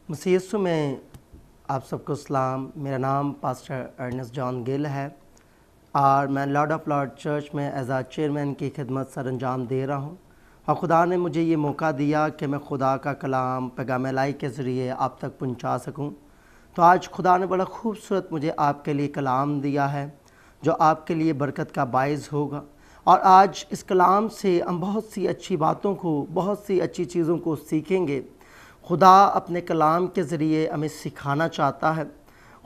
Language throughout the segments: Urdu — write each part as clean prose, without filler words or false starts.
مسیح یسوع میں آپ سب کو سلام۔ میرا نام پاسٹر ارنسٹ جان گل ہے اور میں لارڈ آف لارڈ چرچ میں ایز اے چیئرمین کی خدمت سر انجام دے رہا ہوں، اور خدا نے مجھے یہ موقع دیا کہ میں خدا کا کلام پیغام الہی کے ذریعے آپ تک پہنچا سکوں۔ تو آج خدا نے بڑا خوبصورت مجھے آپ کے لیے کلام دیا ہے جو آپ کے لیے برکت کا باعث ہوگا، اور آج اس کلام سے ہم بہت سی اچھی باتوں کو، بہت سی اچھی چیزوں کو سیکھیں گے۔ خدا اپنے کلام کے ذریعے ہمیں سکھانا چاہتا ہے۔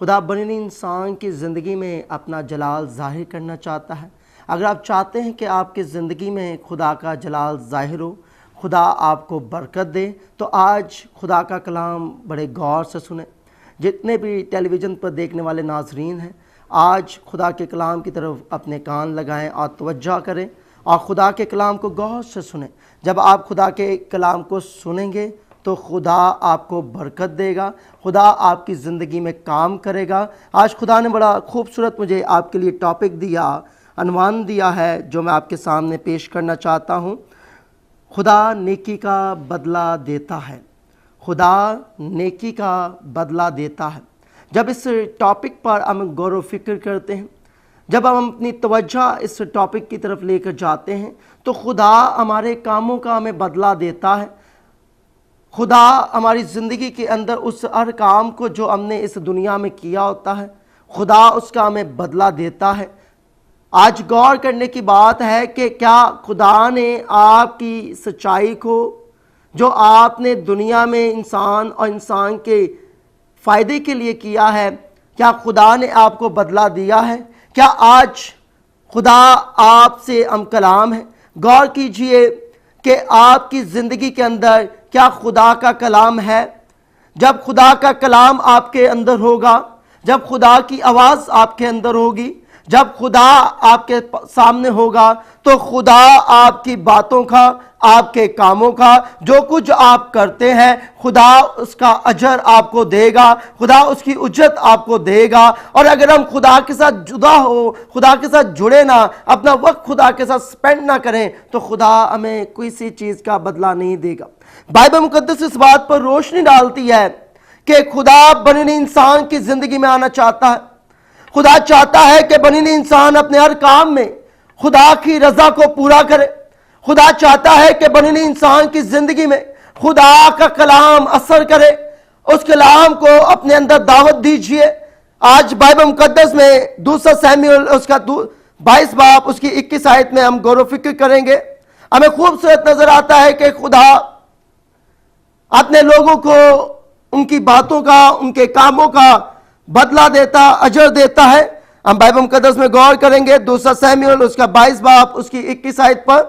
خدا بنی انسان کی زندگی میں اپنا جلال ظاہر کرنا چاہتا ہے۔ اگر آپ چاہتے ہیں کہ آپ کی زندگی میں خدا کا جلال ظاہر ہو، خدا آپ کو برکت دے، تو آج خدا کا کلام بڑے غور سے سنیں۔ جتنے بھی ٹیلی ویژن پر دیکھنے والے ناظرین ہیں، آج خدا کے کلام کی طرف اپنے کان لگائیں اور توجہ کریں اور خدا کے کلام کو غور سے سنیں۔ جب آپ خدا کے کلام کو سنیں گے تو خدا آپ کو برکت دے گا، خدا آپ کی زندگی میں کام کرے گا۔ آج خدا نے بڑا خوبصورت مجھے آپ کے لیے ٹاپک دیا، عنوان دیا ہے جو میں آپ کے سامنے پیش کرنا چاہتا ہوں۔ خدا نیکی کا بدلہ دیتا ہے۔ خدا نیکی کا بدلہ دیتا ہے۔ جب اس ٹاپک پر ہم غور و فکر کرتے ہیں، جب ہم اپنی توجہ اس ٹاپک کی طرف لے کر جاتے ہیں، تو خدا ہمارے کاموں کا ہمیں بدلہ دیتا ہے۔ خدا ہماری زندگی کے اندر اس ہر کام کو جو ہم نے اس دنیا میں کیا ہوتا ہے، خدا اس کا ہمیں بدلہ دیتا ہے۔ آج غور کرنے کی بات ہے کہ کیا خدا نے آپ کی سچائی کو، جو آپ نے دنیا میں انسان اور انسان کے فائدے کے لیے کیا ہے، کیا خدا نے آپ کو بدلہ دیا ہے؟ کیا آج خدا آپ سے ہم کلام ہے؟ غور کیجئے کہ آپ کی زندگی کے اندر کیا خدا کا کلام ہے؟ جب خدا کا کلام آپ کے اندر ہوگا، جب خدا کی آواز آپ کے اندر ہوگی، جب خدا آپ کے سامنے ہوگا، تو خدا آپ کی باتوں کا، آپ کے کاموں کا، جو کچھ آپ کرتے ہیں، خدا اس کا اجر آپ کو دے گا، خدا اس کی اجرت آپ کو دے گا۔ اور اگر ہم خدا کے ساتھ جدا ہو، خدا کے ساتھ جڑے نہ، اپنا وقت خدا کے ساتھ سپینڈ نہ کریں، تو خدا ہمیں کسی چیز کا بدلہ نہیں دے گا۔ بائبل مقدس اس بات پر روشنی ڈالتی ہے کہ خدا بنی انسان کی زندگی میں آنا چاہتا ہے۔ خدا چاہتا ہے کہ بنی انسان اپنے ہر کام میں خدا کی رضا کو پورا کرے۔ خدا چاہتا ہے کہ بنی انسان کی زندگی میں خدا کا کلام اثر کرے۔ اس کلام کو اپنے اندر دعوت دیجئے۔ آج بائبل مقدس میں دوسرا سیموئیل اس کا 22 باب اس کی 21 آیت میں ہم غور و فکر کریں گے۔ ہمیں خوبصورت نظر آتا ہے کہ خدا اپنے لوگوں کو ان کی باتوں کا، ان کے کاموں کا بدلہ دیتا، اجر دیتا ہے۔ ہم بائبل مقدس میں غور کریں گے دوسرا سیموئیل اس کا 22 باب اس کی 21 آیت پر۔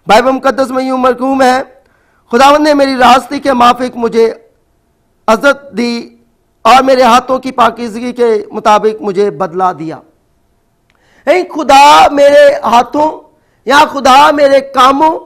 بائبل مقدس میں یوں مرقوم ہے، خداوند نے میری راستی کے موافق مجھے عزت دی اور میرے ہاتھوں کی پاکیزگی کے مطابق مجھے بدلہ دیا۔ خدا میرے ہاتھوں یا خدا میرے کاموں،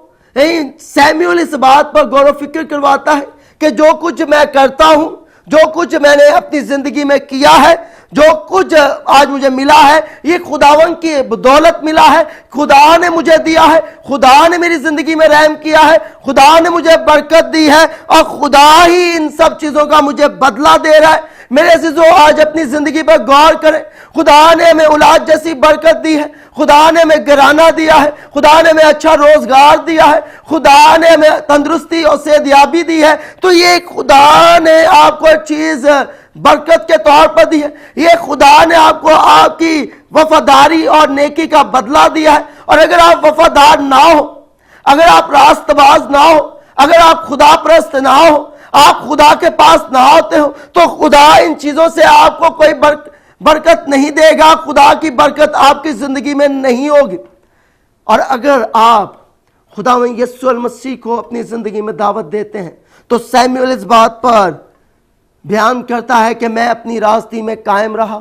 سیموئیل اس بات پر غور و فکر کرواتا ہے کہ جو کچھ میں کرتا ہوں، جو کچھ میں نے اپنی زندگی میں کیا ہے، جو کچھ آج مجھے ملا ہے، یہ خداوند کی بدولت ملا ہے۔ خدا نے مجھے دیا ہے، خدا نے میری زندگی میں رحم کیا ہے، خدا نے مجھے برکت دی ہے، اور خدا ہی ان سب چیزوں کا مجھے بدلہ دے رہا ہے۔ میرے عزیزو، آج اپنی زندگی پر غور کریں۔ خدا نے ہمیں اولاد جیسی برکت دی ہے، خدا نے ہمیں گھرانہ دیا ہے، خدا نے ہمیں اچھا روزگار دیا ہے، خدا نے ہمیں تندرستی اور صحتیابی دی ہے۔ تو یہ خدا نے آپ کو ایک چیز برکت کے طور پر دی ہے۔ یہ خدا نے آپ کو آپ کی وفاداری اور نیکی کا بدلہ دیا ہے۔ اور اگر آپ وفادار نہ ہو، اگر آپ راست باز نہ ہو، اگر آپ خدا پرست نہ ہو، آپ خدا کے پاس نہ ہوتے ہو، تو خدا ان چیزوں سے آپ کو کوئی برکت نہیں دے گا۔ خدا کی برکت آپ کی زندگی میں نہیں ہوگی۔ اور اگر آپ خدا یسوع المسیح کو اپنی زندگی میں دعوت دیتے ہیں، تو سیموئیل اس بات پر بیان کرتا ہے کہ میں اپنی راستی میں قائم رہا،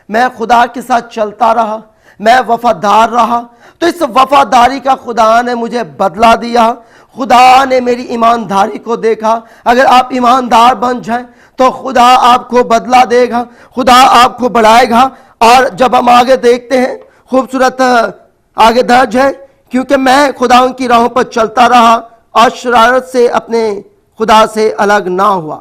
میں خدا کے ساتھ چلتا رہا، میں وفادار رہا، تو اس وفاداری کا خدا نے مجھے بدلہ دیا۔ خدا نے میری ایمانداری کو دیکھا۔ اگر آپ ایماندار بن جائیں تو خدا آپ کو بدلہ دے گا، خدا آپ کو بڑھائے گا۔ اور جب ہم آگے دیکھتے ہیں، خوبصورت آگے درج ہے، کیونکہ میں خدا ان کی راہوں پر چلتا رہا اور شرارت سے اپنے خدا سے الگ نہ ہوا۔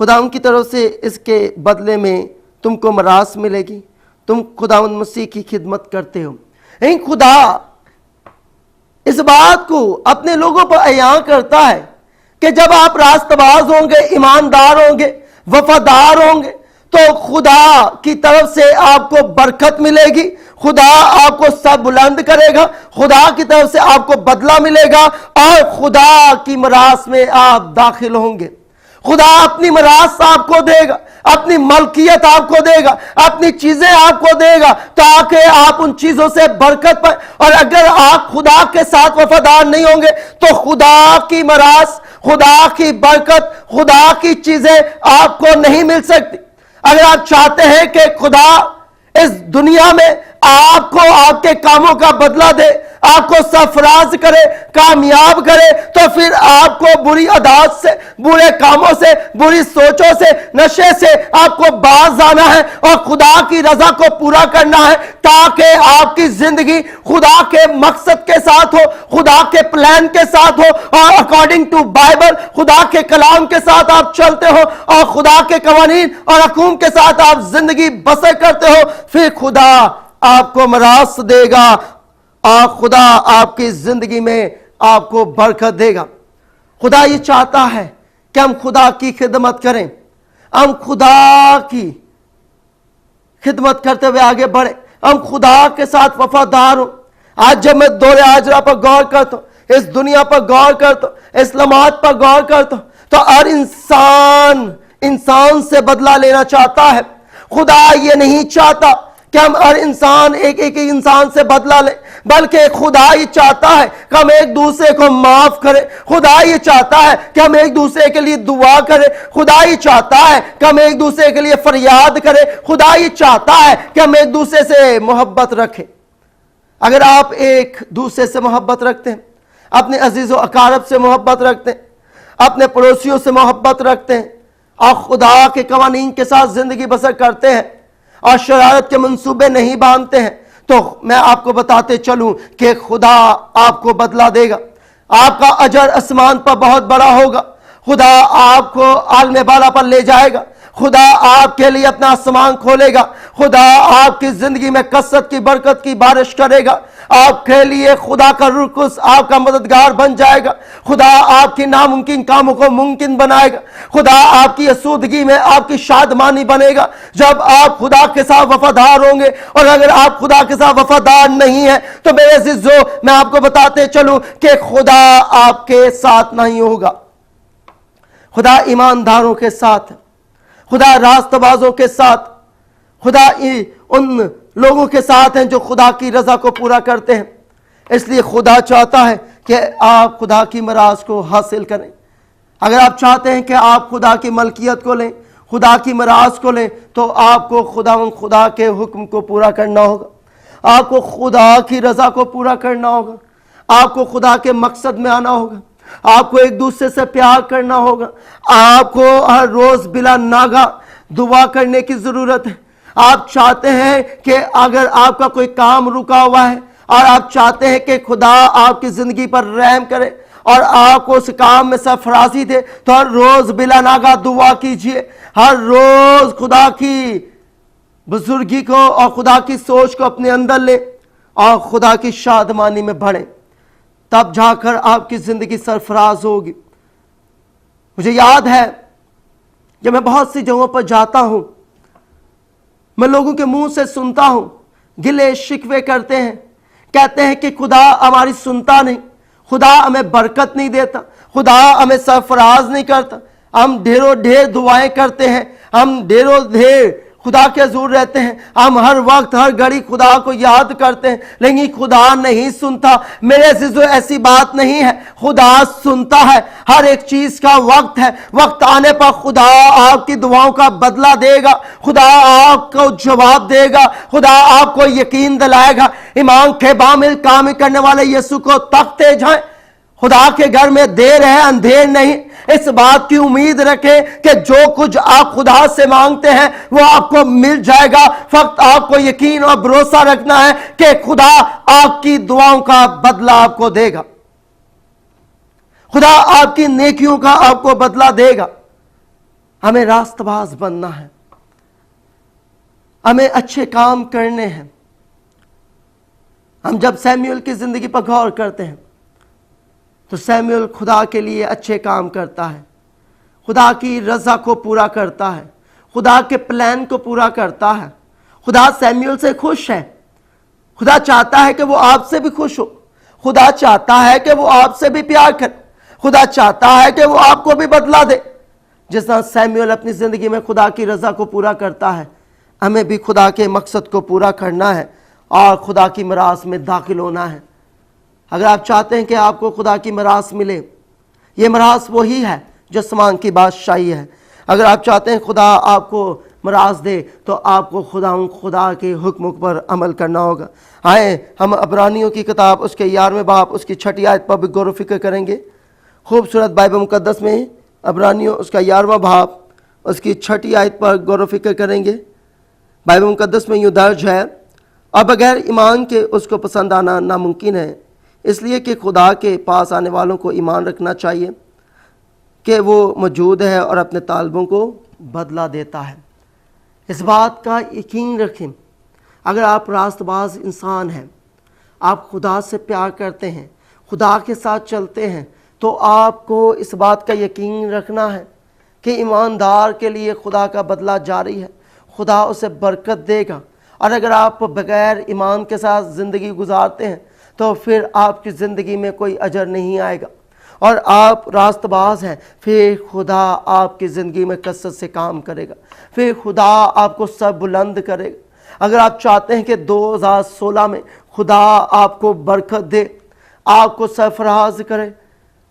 خداوند کی طرف سے اس کے بدلے میں تم کو میراث ملے گی. تم خداوند مسیح کی خدمت کرتے ہو. خدا اس بات کو اپنے لوگوں پر عیاں کرتا ہے کہ جب آپ راست باز ہوں گے، ایماندار ہوں گے، وفادار ہوں گے، تو خدا کی طرف سے آپ کو برکت ملے گی. خدا آپ کو سب بلند کرے گا. خدا کی طرف سے آپ کو بدلہ ملے گا اور خدا کی میراث میں آپ داخل ہوں گے. خدا اپنی میراث آپ کو دے گا، اپنی ملکیت آپ کو دے گا، اپنی چیزیں آپ کو دے گا تاکہ آپ ان چیزوں سے برکت پائیں. اور اگر آپ خدا کے ساتھ وفادار نہیں ہوں گے تو خدا کی میراث، خدا کی برکت، خدا کی چیزیں آپ کو نہیں مل سکتی. اگر آپ چاہتے ہیں کہ خدا اس دنیا میں آپ کو آپ کے کاموں کا بدلہ دے، آپ کو سرفراز کرے، کامیاب کرے، تو پھر آپ کو بری عادات سے، برے کاموں سے، بری سوچوں سے، نشے سے آپ کو باز آنا ہے اور خدا کی رضا کو پورا کرنا ہے تاکہ آپ کی زندگی خدا کے مقصد کے ساتھ ہو، خدا کے پلان کے ساتھ ہو اور اکارڈنگ ٹو بائبل خدا کے کلام کے ساتھ آپ چلتے ہو اور خدا کے قوانین اور حکم کے ساتھ آپ زندگی بسر کرتے ہو. پھر خدا آپ کو میراث دے گا اور خدا آپ کی زندگی میں آپ کو برکت دے گا. خدا یہ چاہتا ہے کہ ہم خدا کی خدمت کریں، ہم خدا کی خدمت کرتے ہوئے آگے بڑھیں، ہم خدا کے ساتھ وفادار ہوں. آج جب میں دور آجرا پر غور کرتا ہوں، اس دنیا پر غور کرتا ہوں، اس لمحات پر غور کرتا ہوں، تو ہر انسان سے بدلہ لینا چاہتا ہے. خدا یہ نہیں چاہتا کہ ہم ہر انسان ایک انسان سے بدلہ لیں، بلکہ خدا یہ چاہتا ہے کہ ہم ایک دوسرے کو معاف کریں. خدا یہ چاہتا ہے کہ ہم ایک دوسرے کے لیے دعا کریں. خدا یہ چاہتا ہے کہ ہم ایک دوسرے کے لیے فریاد کریں. خدا یہ چاہتا ہے کہ ہم ایک دوسرے سے محبت رکھیں. اگر آپ ایک دوسرے سے محبت رکھتے ہیں، اپنے عزیز و اقارب سے محبت رکھتے ہیں، اپنے پڑوسیوں سے محبت رکھتے ہیں اور خدا کے قوانین کے ساتھ زندگی بسر کرتے ہیں اور شرارت کے منصوبے نہیں باندھتے ہیں، تو میں آپ کو بتاتے چلوں کہ خدا آپ کو بدلہ دے گا. آپ کا اجر آسمان پر بہت بڑا ہوگا. خدا آپ کو عالم بالا پر لے جائے گا. خدا آپ کے لیے اپنا آسمان کھولے گا. خدا آپ کی زندگی میں کثرت کی برکت کی بارش کرے گا. آپ کے لیے خدا کا رخص آپ کا مددگار بن جائے گا. خدا آپ کی ناممکن کاموں کو ممکن بنائے گا. خدا آپ کی اسودگی میں آپ کی شادمانی بنے گا جب آپ خدا کے ساتھ وفادار ہوں گے. اور اگر آپ خدا کے ساتھ وفادار نہیں ہیں تو میرے عزیزو میں آپ کو بتاتے چلوں کہ خدا آپ کے ساتھ نہیں ہوگا. خدا ایمانداروں کے ساتھ، خدا راست بازوں کے ساتھ، خدا ان لوگوں کے ساتھ ہیں جو خدا کی رضا کو پورا کرتے ہیں. اس لیے خدا چاہتا ہے کہ آپ خدا کی میراث کو حاصل کریں. اگر آپ چاہتے ہیں کہ آپ خدا کی ملکیت کو لیں، خدا کی میراث کو لیں، تو آپ کو خدا کے حکم کو پورا کرنا ہوگا. آپ کو خدا کی رضا کو پورا کرنا ہوگا. آپ کو خدا کے مقصد میں آنا ہوگا. آپ کو ایک دوسرے سے پیار کرنا ہوگا. آپ کو ہر روز بلا ناگا دعا کرنے کی ضرورت ہے. آپ چاہتے ہیں کہ اگر آپ کا کوئی کام رکا ہوا ہے اور آپ چاہتے ہیں کہ خدا آپ کی زندگی پر رحم کرے اور آپ کو اس کام میں سرفرازی دے، تو ہر روز بلا ناگا دعا کیجئے. ہر روز خدا کی بزرگی کو اور خدا کی سوچ کو اپنے اندر لیں اور خدا کی شادمانی میں بڑھیں. تب جا کر آپ کی زندگی سرفراز ہوگی. مجھے یاد ہے جب میں بہت سی جگہوں پر جاتا ہوں، میں لوگوں کے منہ سے سنتا ہوں، گلے شکوے کرتے ہیں، کہتے ہیں کہ خدا ہماری سنتا نہیں، خدا ہمیں برکت نہیں دیتا، خدا ہمیں سرفراز نہیں کرتا. ہم ڈھیروں ڈھیر دعائیں کرتے ہیں، ہم ڈھیروں ڈھیر خدا کے حضور رہتے ہیں، ہم ہر وقت ہر گھڑی خدا کو یاد کرتے ہیں، لیکن خدا نہیں سنتا. میرے عزیزو ایسی بات نہیں ہے. خدا سنتا ہے. ہر ایک چیز کا وقت ہے. وقت آنے پر خدا آپ کی دعاؤں کا بدلہ دے گا. خدا آپ کو جواب دے گا. خدا آپ کو یقین دلائے گا. ایمان کے بامل کام کرنے والے یسوع کو تکتے جائیں. خدا کے گھر میں دیر ہے اندھیر نہیں. اس بات کی امید رکھیں کہ جو کچھ آپ خدا سے مانگتے ہیں وہ آپ کو مل جائے گا. فقط آپ کو یقین اور بھروسہ رکھنا ہے کہ خدا آپ کی دعاؤں کا بدلہ آپ کو دے گا. خدا آپ کی نیکیوں کا آپ کو بدلہ دے گا. ہمیں راست باز بننا ہے، ہمیں اچھے کام کرنے ہیں۔ ہم جب سیموئل کی زندگی پر غور کرتے ہیں تو سیموئل خدا کے لیے اچھے کام کرتا ہے، خدا کی رضا کو پورا کرتا ہے، خدا کے پلان کو پورا کرتا ہے۔ خدا سیموئل سے خوش ہے، خدا چاہتا ہے کہ وہ آپ سے بھی خوش ہو، خدا چاہتا ہے کہ وہ آپ سے بھی پیار کرے، خدا چاہتا ہے کہ وہ آپ کو بھی بدلہ دے۔ جس طرح سیموئل اپنی زندگی میں خدا کی رضا کو پورا کرتا ہے، ہمیں بھی خدا کے مقصد کو پورا کرنا ہے اور خدا کی میراث میں داخل ہونا ہے۔ اگر آپ چاہتے ہیں کہ آپ کو خدا کی میراث ملے، یہ میراث وہی ہے جو آسمان کی بادشاہی ہے۔ اگر آپ چاہتے ہیں خدا آپ کو میراث دے تو آپ کو خدا کے حکم پر عمل کرنا ہوگا۔ آئیں ہم عبرانیوں کی کتاب اس کے 11ویں باب اس کی 6 آیت پر بھی غور و فکر کریں گے۔ خوبصورت بائبل مقدس میں عبرانیوں اس کا 11واں باب اس کی 6 آیت پر غور و فکر کریں گے۔ بائبل مقدس میں یوں درج ہے، اور بغیر ایمان کے اس کو پسند آنا ناممکن ہے، اس لیے کہ خدا کے پاس آنے والوں کو ایمان رکھنا چاہیے کہ وہ موجود ہے اور اپنے طالبوں کو بدلہ دیتا ہے۔ اس بات کا یقین رکھیں، اگر آپ راست باز انسان ہیں، آپ خدا سے پیار کرتے ہیں، خدا کے ساتھ چلتے ہیں، تو آپ کو اس بات کا یقین رکھنا ہے کہ ایماندار کے لیے خدا کا بدلہ جاری ہے، خدا اسے برکت دے گا۔ اور اگر آپ بغیر ایمان کے ساتھ زندگی گزارتے ہیں تو پھر آپ کی زندگی میں کوئی اجر نہیں آئے گا، اور آپ راست باز ہیں، پھر خدا آپ کی زندگی میں کثرت سے کام کرے گا، پھر خدا آپ کو سر بلند کرے گا۔ اگر آپ چاہتے ہیں کہ 2016 میں خدا آپ کو برکت دے، آپ کو سرفراز کرے،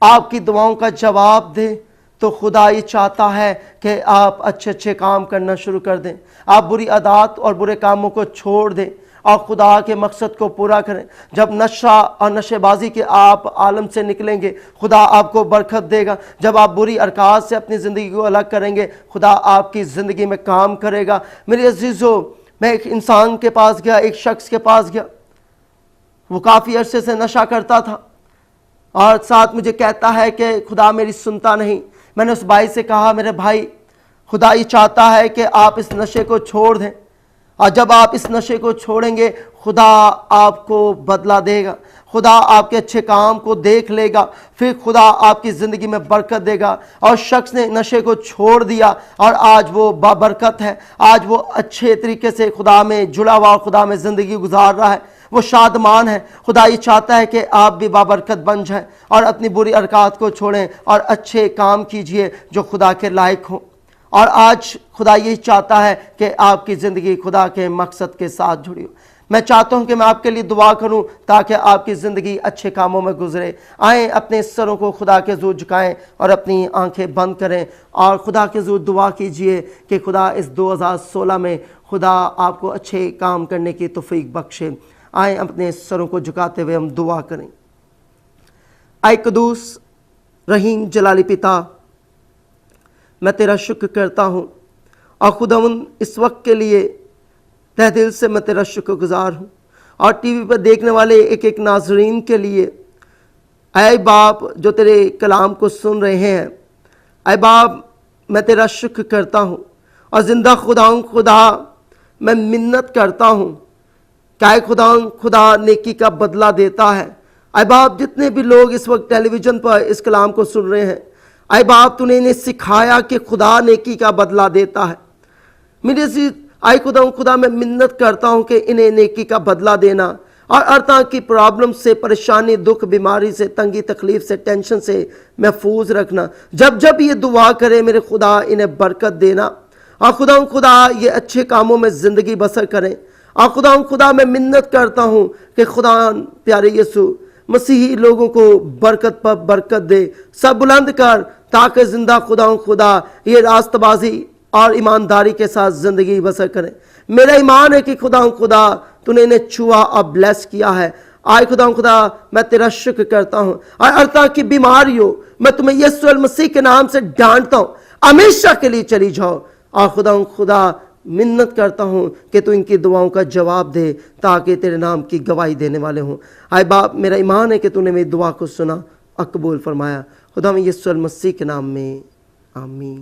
آپ کی دعاؤں کا جواب دے، تو خدا یہ چاہتا ہے کہ آپ اچھے کام کرنا شروع کر دیں، آپ بری عادات اور برے کاموں کو چھوڑ دیں اور خدا کے مقصد کو پورا کریں۔ جب نشہ اور نشے بازی کے آپ عالم سے نکلیں گے، خدا آپ کو برکت دے گا۔ جب آپ بری حرکات سے اپنی زندگی کو الگ کریں گے، خدا آپ کی زندگی میں کام کرے گا۔ میرے عزیزو، میں ایک انسان کے پاس گیا، ایک شخص کے پاس گیا، وہ کافی عرصے سے نشہ کرتا تھا اور ساتھ مجھے کہتا ہے کہ خدا میری سنتا نہیں۔ میں نے اس بھائی سے کہا، میرے بھائی، خدا یہ چاہتا ہے کہ آپ اس نشے کو چھوڑ دیں، اور جب آپ اس نشے کو چھوڑیں گے خدا آپ کو بدلہ دے گا، خدا آپ کے اچھے کام کو دیکھ لے گا، پھر خدا آپ کی زندگی میں برکت دے گا۔ اور شخص نے نشے کو چھوڑ دیا اور آج وہ بابرکت ہے، آج وہ اچھے طریقے سے خدا میں جڑا ہوا، خدا میں زندگی گزار رہا ہے، وہ شادمان ہے۔ خدا یہ چاہتا ہے کہ آپ بھی بابرکت بن جائیں اور اپنی بری حرکات کو چھوڑیں اور اچھے کام کیجئے جو خدا کے لائق ہوں۔ اور آج خدا یہ چاہتا ہے کہ آپ کی زندگی خدا کے مقصد کے ساتھ جڑی ہو۔ میں چاہتا ہوں کہ میں آپ کے لیے دعا کروں تاکہ آپ کی زندگی اچھے کاموں میں گزرے۔ آئیں اپنے سروں کو خدا کے حضور جھکائیں اور اپنی آنکھیں بند کریں اور خدا کے حضور دعا کیجئے کہ خدا اس 2016 میں خدا آپ کو اچھے کام کرنے کی توفیق بخشے۔ آئیں اپنے سروں کو جھکاتے ہوئے ہم دعا کریں۔ اے قدوس رحیم جلالی پتا، میں تیرا شکر کرتا ہوں، اور خداوند اس وقت کے لیے تہ دل سے میں تیرا شکر گزار ہوں، اور ٹی وی پر دیکھنے والے ایک ایک ناظرین کے لیے۔ اے باپ جو تیرے کلام کو سن رہے ہیں، اے باپ میں تیرا شکر کرتا ہوں، اور زندہ خدا میں منت کرتا ہوں کہ اے خدا نیکی کا بدلہ دیتا ہے۔ اے باپ جتنے بھی لوگ اس وقت ٹیلی ویژن پر اس کلام کو سن رہے ہیں، اے باپ تو نے انہیں سکھایا کہ خدا نیکی کا بدلہ دیتا ہے۔ میرے عزیز، اے خدا میں منت کرتا ہوں کہ انہیں نیکی کا بدلہ دینا اور ہر طرح کی پرابلم سے، پریشانی، دکھ، بیماری سے، تنگی تکلیف سے، ٹینشن سے محفوظ رکھنا۔ جب یہ دعا کرے میرے خدا انہیں برکت دینا، اور خدا یہ اچھے کاموں میں زندگی بسر کریں۔ اور خدا میں منت کرتا ہوں کہ خدا پیارے یسوع مسیحی لوگوں کو برکت پر برکت دے، سب بلند کر تاکہ زندہ خدا یہ راست بازی اور ایمانداری کے ساتھ زندگی بسر کریں۔ میرا ایمان ہے کہ خدا تو نے انہیں چھوا اور بلیس کیا ہے۔ آئے خدا میں تیرا شکر کرتا ہوں، اور ہر طرح کی بیماری ہو میں تمہیں یسوع المسیح کے نام سے ڈانٹتا ہوں، ہمیشہ کے لیے چلی جاؤ۔ اور خدا منت کرتا ہوں کہ تو ان کی دعاؤں کا جواب دے تاکہ تیرے نام کی گواہی دینے والے ہوں۔ اے باپ میرا ایمان ہے کہ تو نے میری دعا کو سنا اور قبول فرمایا۔ خدا میں یسوع المسیح کے نام میں آمین۔